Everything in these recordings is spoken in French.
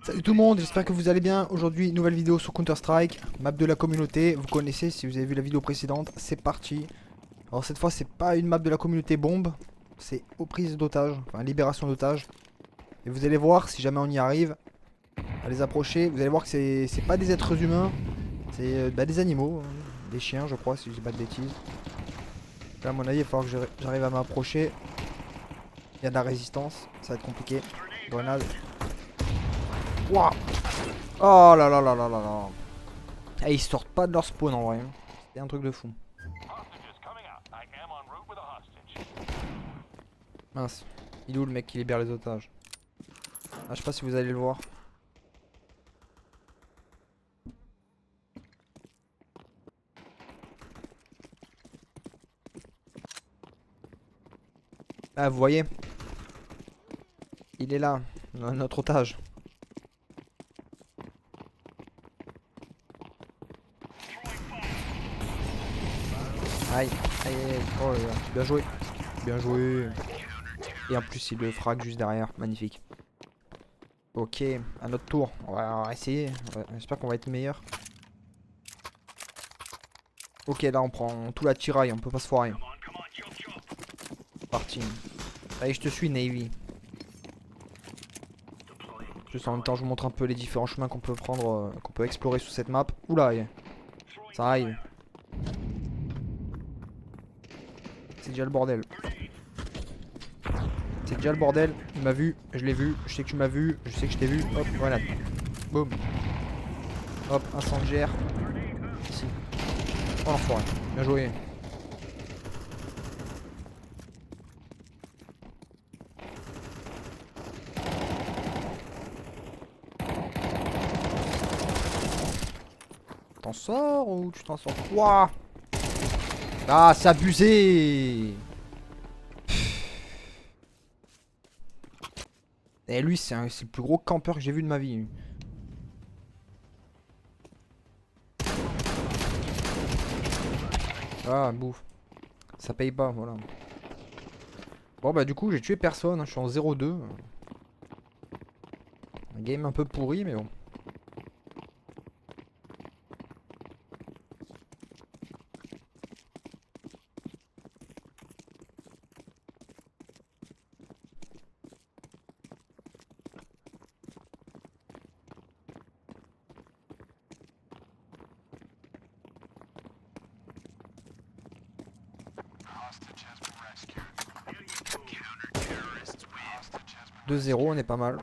Salut tout le monde, j'espère que vous allez bien. Aujourd'hui, nouvelle vidéo sur Counter-Strike, map de la communauté. Vous connaissez si vous avez vu la vidéo précédente, c'est parti. Alors cette fois, c'est pas une map de la communauté bombe, c'est aux prises d'otages, enfin libération d'otages. Et vous allez voir, si jamais on y arrive, à les approcher, vous allez voir que c'est pas des êtres humains, c'est des animaux, hein, des chiens je crois, si je dis pas de bêtises. Là, à mon avis, il va falloir que j'arrive à m'approcher. Il y a de la résistance, ça va être compliqué. Grenade. Waouh! Oh là là là là là là. Eh, ils sortent pas de leur spawn en vrai. C'est un truc de fou. Mince. Il est où le mec qui libère les otages? Ah, je sais pas si vous allez le voir. Ah, vous voyez? Il est là, notre otage. Aïe, aïe, aïe, aïe. Oh là là, bien joué. Bien joué. Et en plus, il le frag juste derrière. Magnifique. Ok, à notre tour. On va essayer. Ouais, j'espère qu'on va être meilleur. Ok, là, on prend tout la tiraille. On peut pas se foirer. Parti. Allez, je te suis, Navy. Juste en même temps, je vous montre un peu les différents chemins qu'on peut prendre, qu'on peut explorer sous cette map. Oula, ça arrive. C'est déjà le bordel. C'est déjà le bordel. Il m'a vu, je l'ai vu, je sais que tu m'as vu, je sais que je t'ai vu. Hop, voilà. Boum. Hop, incendiaire. Ici. Oh l'enfoiré. Bien joué. T'en sors ou tu t'en sors? Wouah! Ah, c'est abusé! Et lui, c'est le plus gros campeur que j'ai vu de ma vie. Ah, bouffe. Ça paye pas, voilà. Bon, bah, du coup, j'ai tué personne. Hein, je suis en 0-2. Un game un peu pourri, mais bon. « 2-0, on est pas mal.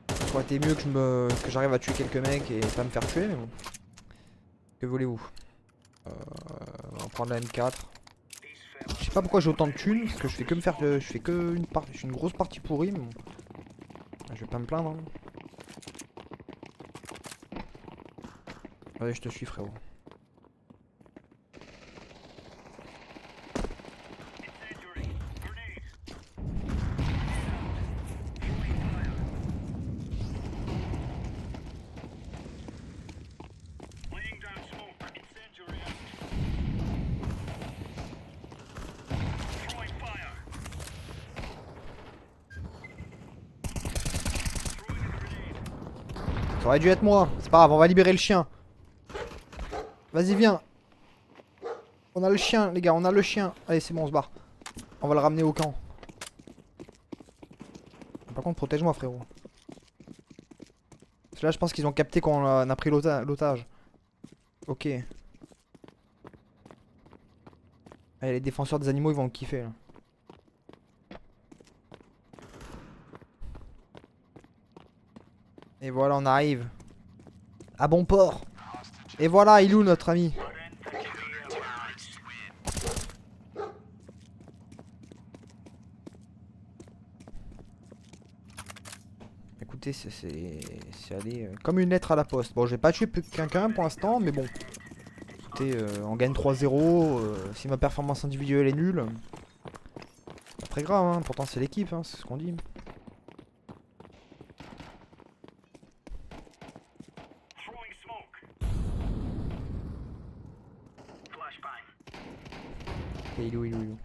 Ça aurait été mieux que j'arrive à tuer quelques mecs et pas me faire tuer, mais bon. Que voulez-vous? On va prendre la M4. Je sais pas pourquoi j'ai autant de thunes, parce que je fais que me faire. Je fais que une partie. Je suis une grosse partie pourrie, mais bon. Je vais pas me plaindre. Hein. Ouais, je te suis, frérot. Ça aurait dû être moi. C'est pas grave, on va libérer le chien. Vas-y, viens. On a le chien, les gars, on a le chien. Allez, c'est bon, on se barre. On va le ramener au camp. Par contre, protège-moi, frérot. Parce que là, je pense qu'ils ont capté qu'on a pris l'otage. Ok. Allez, les défenseurs des animaux, ils vont le kiffer, là. Et voilà, on arrive. À bon port. Et voilà, il est où notre ami? Écoutez, c'est allé comme une lettre à la poste. Bon, j'ai pas tué quelqu'un pour l'instant, mais bon. Écoutez, on gagne 3-0. Si ma performance individuelle est nulle, pas très grave, hein. Pourtant c'est l'équipe, hein, c'est ce qu'on dit. Et il est où, il est où, il est où?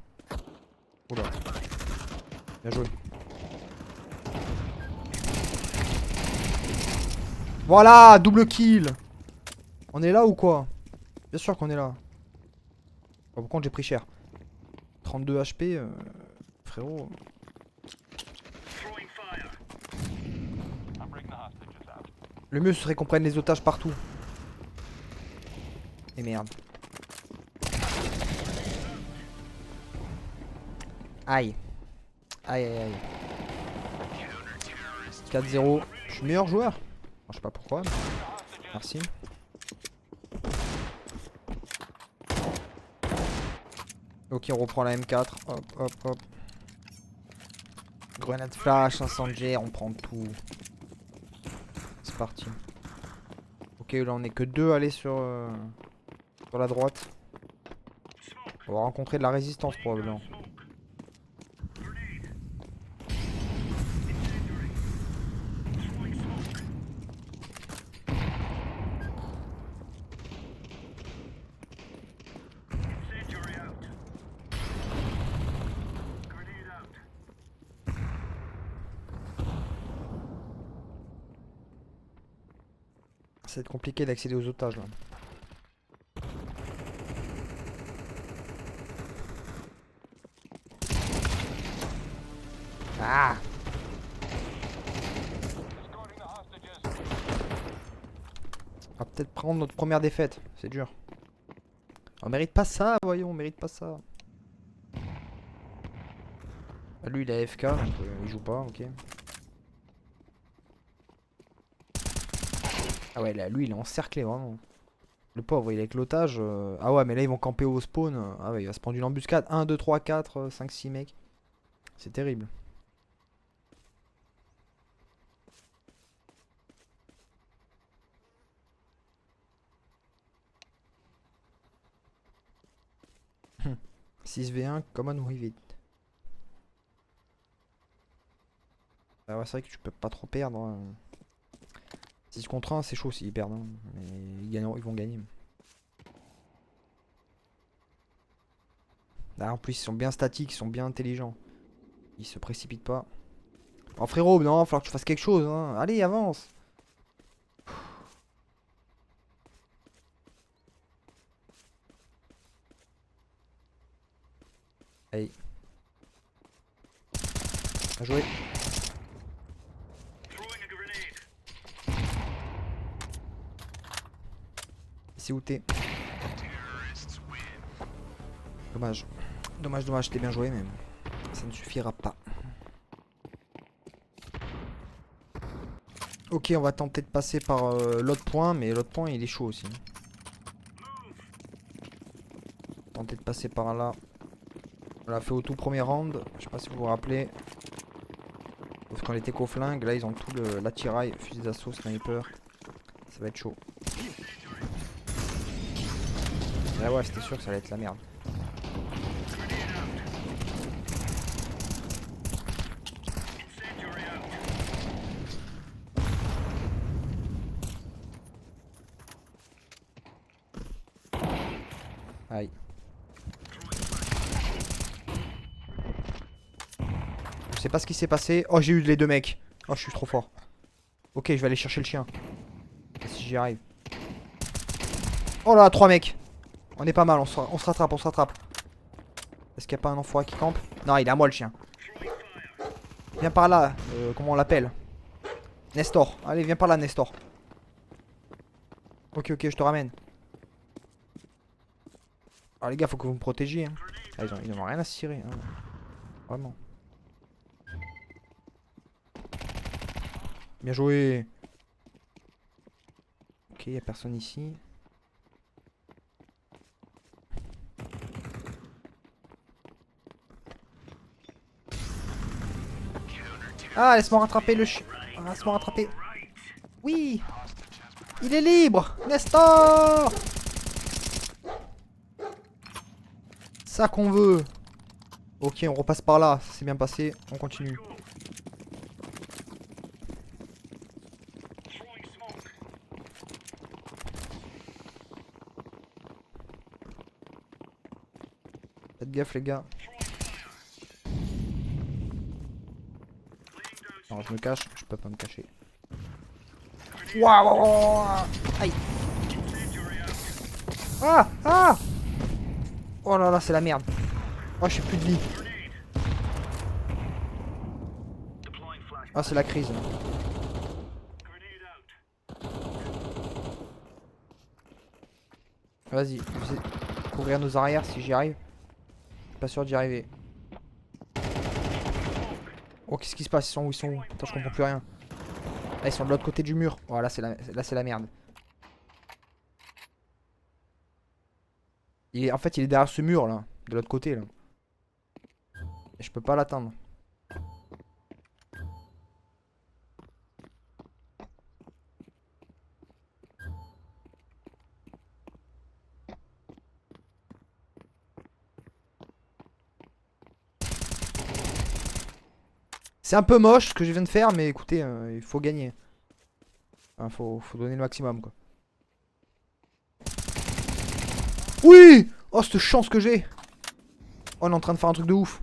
Oula. Bien joué. Voilà, double kill. On est là ou quoi? Bien sûr qu'on est là. Bon, par contre j'ai pris cher. 32 HP, frérot. Le mieux ce serait qu'on prenne les otages partout. Et merde. Aïe. Aïe aïe aïe. 4-0. Je suis le meilleur joueur. Je sais pas pourquoi. Mais... Merci. Ok, on reprend la M4. Hop, hop, hop. Grenade flash, incendiaire, on prend tout. C'est parti. Ok, là on est que deux à aller sur la droite. On va rencontrer de la résistance probablement. Ça va être compliqué d'accéder aux otages là. Ah! On va peut-être prendre notre première défaite, c'est dur. On mérite pas ça, voyons, on mérite pas ça. Ah, lui il est AFK, donc il joue pas, ok. Ah ouais, là lui il est encerclé vraiment. Le pauvre, il est avec l'otage. Ah ouais, mais là ils vont camper au spawn. Ah ouais, il va se prendre une embuscade. 1, 2, 3, 4, 5, 6 mecs. C'est terrible. Hum. 6v1, common with it. Ah ouais, c'est vrai que tu peux pas trop perdre. 6 contre 1, c'est chaud s'ils perdent. Hein. Mais ils vont gagner. Là, en plus, ils sont bien statiques, ils sont bien intelligents. Ils se précipitent pas. Oh frérot, non, il va falloir que tu fasses quelque chose. Hein. Allez, avance. Allez. Bien joué. C'est où t'es? Dommage. Dommage, dommage, t'es bien joué, mais ça ne suffira pas. Ok, on va tenter de passer par l'autre point, mais l'autre point il est chaud aussi. Tenter de passer par là. On l'a fait au tout premier round, je sais pas si vous vous rappelez. Parce qu'on était qu'au flingue, là ils ont tout l'attirail, fusil d'assaut, sniper. Ça va être chaud. Là ouais, c'était sûr que ça allait être la merde. Aïe. Je sais pas ce qui s'est passé. Oh, j'ai eu les deux mecs. Oh, je suis trop fort. Ok, je vais aller chercher le chien. Si j'y arrive. Oh là, 3 mecs. On est pas mal, on se rattrape, on se rattrape. Est-ce qu'il n'y a pas un enfoiré qui campe? Non, il est à moi le chien. Viens par là, comment on l'appelle? Nestor. Allez, viens par là, Nestor. Ok, ok, je te ramène. Alors les gars, faut que vous me protégiez. Hein. Ah, ils en ont rien à se tirer. Hein. Vraiment. Bien joué. Ok, y a personne ici. Ah, laisse-moi rattraper le chien. Ah, laisse-moi rattraper. Oui. Il est libre. Nestor. Ça qu'on veut. Ok, on repasse par là. C'est bien passé. On continue. Faites gaffe les gars. Non, je me cache. Je peux pas me cacher. Waouh. Aïe. Ah. Ah. Oh là là, c'est la merde. Oh, j'ai plus de vie. Ah, c'est la crise. Vas-y, je vais couvrir nos arrières si j'y arrive. Pas sûr d'y arriver. Oh, qu'est-ce qui se passe? Ils sont où? Ils sont où? Attends, je comprends plus rien. Là, ils sont de l'autre côté du mur. Oh, là, c'est la merde. En fait, il est derrière ce mur là, de l'autre côté là. Et je peux pas l'atteindre. C'est un peu moche ce que je viens de faire, mais écoutez, il faut gagner. Enfin, faut donner le maximum quoi. Oui! Oh, cette chance que j'ai! Oh, on est en train de faire un truc de ouf.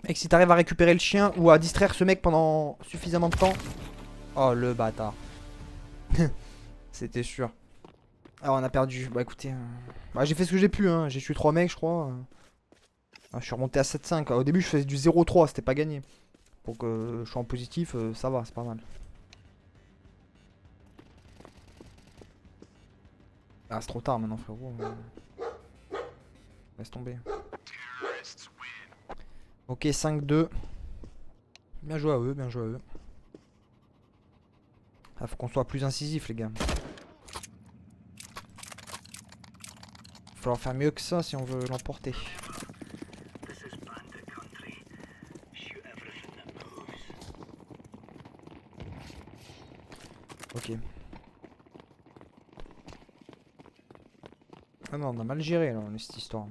Mec, si t'arrives à récupérer le chien ou à distraire ce mec pendant suffisamment de temps. Oh, le bâtard. C'était sûr. Ah, on a perdu. Bah écoutez, bah, j'ai fait ce que j'ai pu, hein. J'ai tué 3 mecs, je crois. Ah, je suis remonté à 7-5. Au début, je faisais du 0-3, c'était pas gagné. Pour que je sois en positif, ça va, c'est pas mal. Ah, c'est trop tard maintenant, frérot. Laisse tomber. Ok, 5-2. Bien joué à eux, bien joué à eux. Ah, faut qu'on soit plus incisif, les gars. Il va falloir faire mieux que ça si on veut l'emporter. Ok. Ah non, on a mal géré là, cette histoire.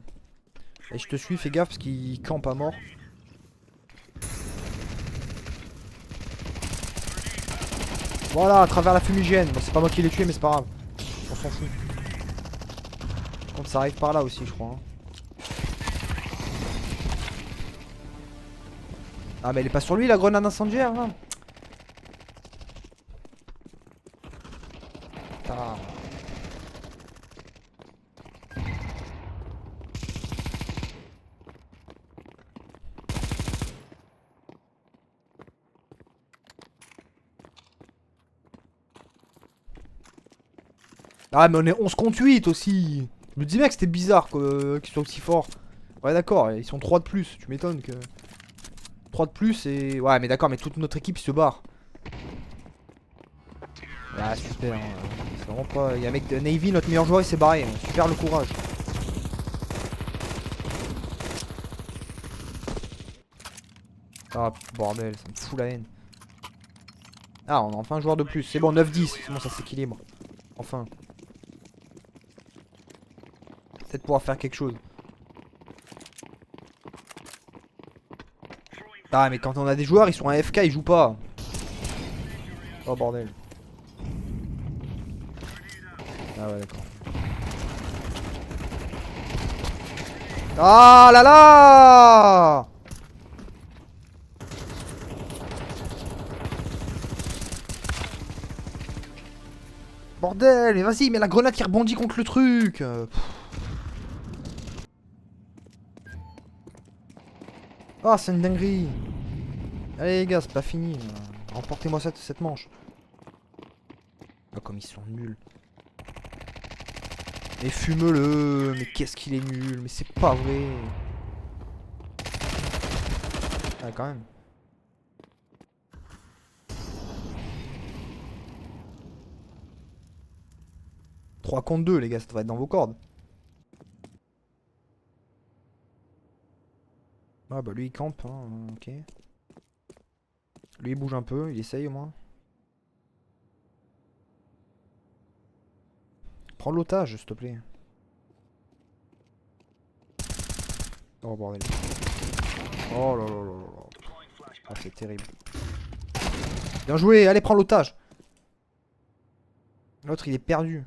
Et je te suis, fais gaffe parce qu'il campe à mort. Voilà, à travers la fumigène. Bon, c'est pas moi qui l'ai tué, mais c'est pas grave. On s'en fout. Par contre, ça arrive par là aussi, je crois. Hein. Ah, mais elle est pas sur lui la grenade incendiaire là. Ah. Ah, mais on est 11 contre 8 aussi. Je me dis bien que c'était bizarre qu'ils soient aussi forts. Ouais, d'accord, ils sont 3 de plus. Tu m'étonnes que. 3 de plus et. Ouais, mais d'accord, mais toute notre équipe se barre. Ah, super. Hein. C'est vraiment pas. Il y a un mec de Navy, notre meilleur joueur, il s'est barré. Super le courage. Ah, bordel, ça me fout la haine. Ah, on a enfin un joueur de plus. C'est bon, 9-10. C'est bon, ça s'équilibre. Enfin. Peut-être pouvoir faire quelque chose. Ah, mais quand on a des joueurs, ils sont AFK, ils jouent pas. Oh, bordel. Ah ouais, d'accord. Ah là là! Bordel, mais vas-y, mais la grenade qui rebondit contre le truc. Ah, c'est une dinguerie. Allez les gars, c'est pas fini. Remportez-moi cette manche. Ah, comme ils sont nuls. Mais fume-le. Mais qu'est-ce qu'il est nul. Mais c'est pas vrai. Ah, quand même. 3 contre 2, les gars, ça devrait être dans vos cordes. Ah bah lui il campe, hein, ok. Lui il bouge un peu, il essaye au moins. Prends l'otage, s'il te plaît. Oh bordel. Oh là là là là là. Ah c'est terrible. Bien joué, allez prends l'otage. L'autre il est perdu.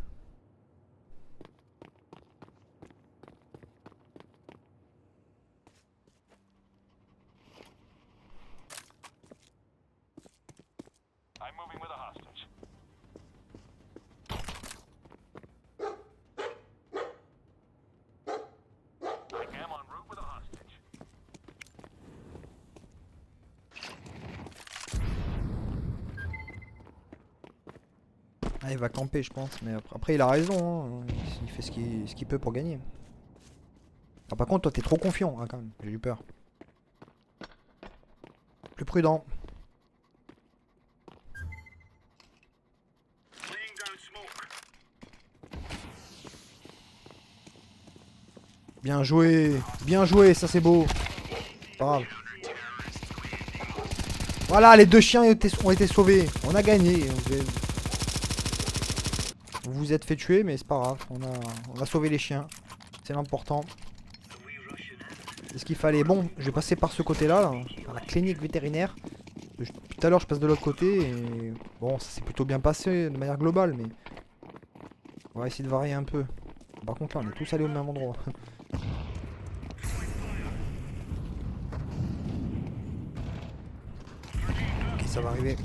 Ah, il va camper, je pense. Mais après il a raison. Hein. Il fait ce qu'il peut pour gagner. Ah, par contre, toi, t'es trop confiant, hein, quand même. J'ai eu peur. Plus prudent. Bien joué, ça c'est beau. Pas grave. Voilà, les deux chiens ont été sauvés. On a gagné. Vous vous êtes fait tuer, mais c'est pas grave. On a sauvé les chiens. C'est l'important. C'est ce qu'il fallait. Bon, je vais passer par ce côté-là, là, par la clinique vétérinaire. Tout à l'heure, je passe de l'autre côté. Et bon, ça s'est plutôt bien passé de manière globale, mais on va essayer de varier un peu. Par contre, là, on est tous allés au même endroit. Ok, ça va arriver.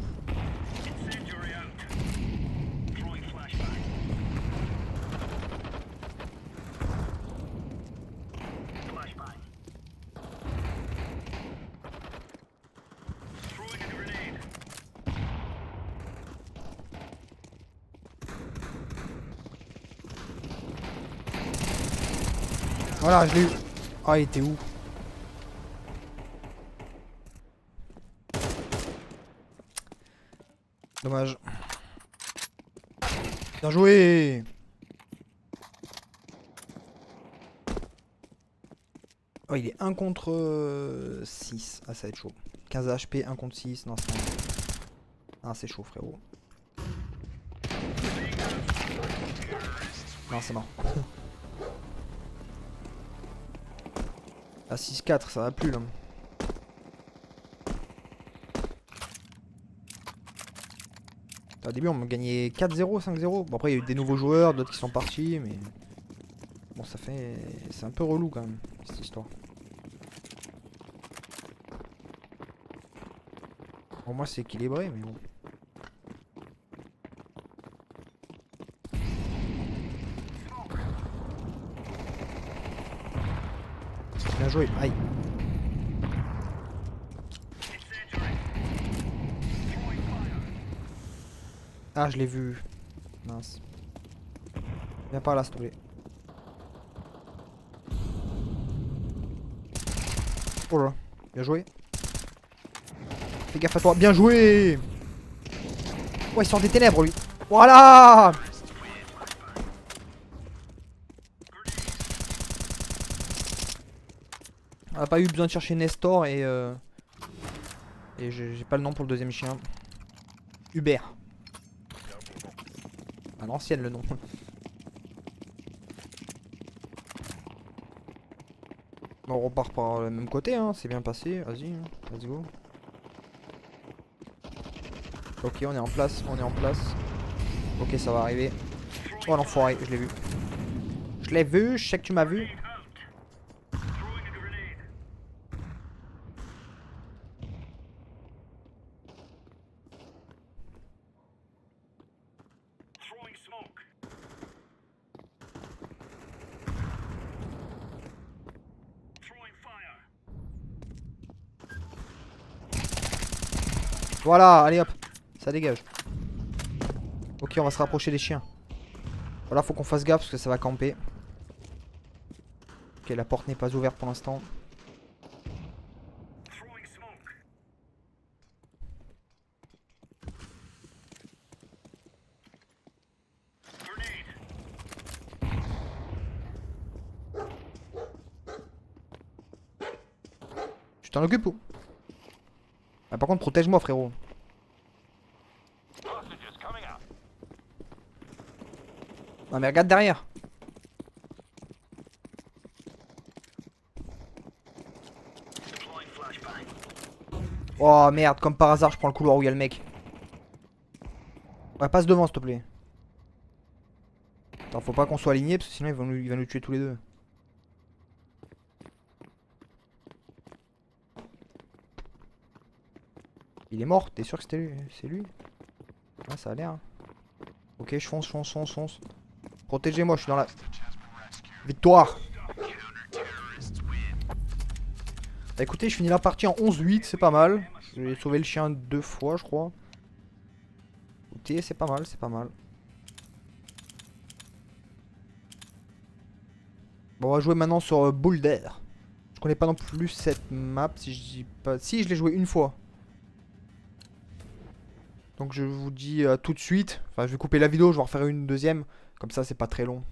Voilà, je l'ai eu. Ah, il était où? Dommage. Bien joué. Oh, il est 1 contre 6. Ah, ça va être chaud. 15 HP, 1 contre 6. Non, c'est... Ah, c'est chaud, frérot. Non, c'est mort. À 6-4, ça va plus là. Au début, on gagnait 4-0, 5-0. Bon, après, il y a eu des nouveaux joueurs, d'autres qui sont partis, mais. Bon, ça fait. C'est un peu relou quand même, cette histoire. Pour moi, c'est équilibré, mais bon. Bien joué, aïe. Ah, je l'ai vu. Mince. Viens par là, s'il te plaît. Oh là, bien joué. Fais gaffe à toi, bien joué. Ouais, il sort des ténèbres, lui. Voilà. On n'a pas eu besoin de chercher Nestor et j'ai pas le nom pour le deuxième chien. Hubert. À l'ancienne le nom. Bon, on repart par le même côté, hein. C'est bien passé. Vas-y, hein. Let's go. Ok, on est en place, on est en place. Ok, ça va arriver. Oh l'enfoiré, je l'ai vu. Je l'ai vu, je sais que tu m'as vu. Voilà, allez hop, ça dégage. Ok, on va se rapprocher des chiens. Voilà, faut qu'on fasse gaffe parce que ça va camper. Ok, la porte n'est pas ouverte pour l'instant. Tu t'en occupes ou? Ah, par contre, protège-moi, frérot. Non mais regarde derrière. Oh merde, comme par hasard, je prends le couloir où il y a le mec. Ouais, passe devant, s'il te plaît. Attends, faut pas qu'on soit aligné parce que sinon il va nous tuer tous les deux. Il est mort, t'es sûr que c'était lui? C'est lui? Ouais, ça a l'air. Ok, je fonce, fonce, fonce, fonce. Protégez-moi, je suis dans la... Victoire! Bah écoutez, je finis la partie en 11-8, c'est pas mal. J'ai sauvé le chien 2 fois, je crois. Écoutez, c'est pas mal, c'est pas mal. Bon, on va jouer maintenant sur Boulder. Je connais pas non plus cette map, si je dis pas... Si, je l'ai joué une fois. Donc je vous dis tout de suite. Enfin, je vais couper la vidéo, je vais en refaire une deuxième. Comme ça, c'est pas très long.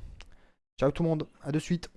Ciao tout le monde, à de suite.